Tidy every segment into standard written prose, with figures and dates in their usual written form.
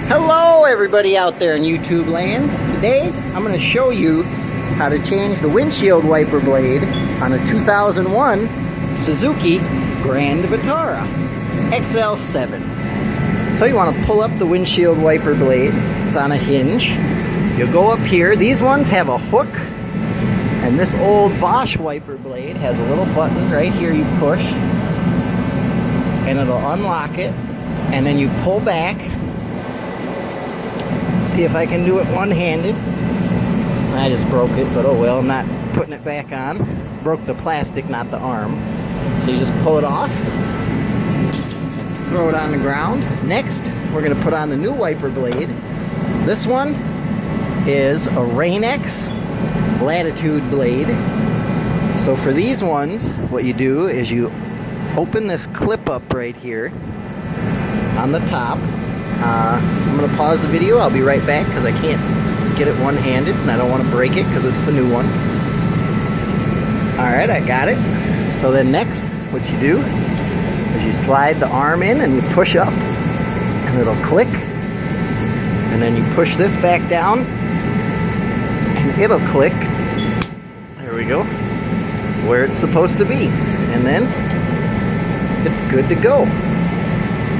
Hello everybody out there in YouTube land. Today I'm going to show you how to change the windshield wiper blade on a 2001 Suzuki Grand Vitara XL7. So you want to pull up the windshield wiper blade. It's on a hinge. You'll go up here. These ones have a hook, and this old Bosch wiper blade has a little button right here you push and it'll unlock it, and then you pull back. See if I can do it one-handed. I just broke it, but oh well, I'm not putting it back on. Broke the plastic, not the arm. So you just pull it off, throw it on the ground. Next, we're going to put on the new wiper blade. This one is a Rain-X Latitude blade. So for these ones, what you do is you open this clip up right here on the top. I'm going to pause the video. I'll be right back because I can't get it one-handed and I don't want to break it because it's the new one. Alright, I got it. So then next, what you do is you slide the arm in and you push up and it'll click. And then you push this back down and it'll click. There we go. Where it's supposed to be. And then it's good to go.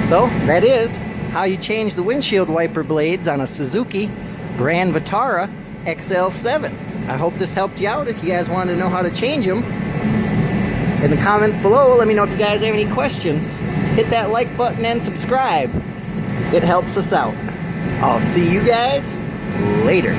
So that is how you change the windshield wiper blades on a Suzuki Grand Vitara XL7. I hope this helped you out. If you guys wanted to know how to change them, in the comments below, let me know if you guys have any questions. Hit that like button and subscribe. It helps us out. I'll see you guys later.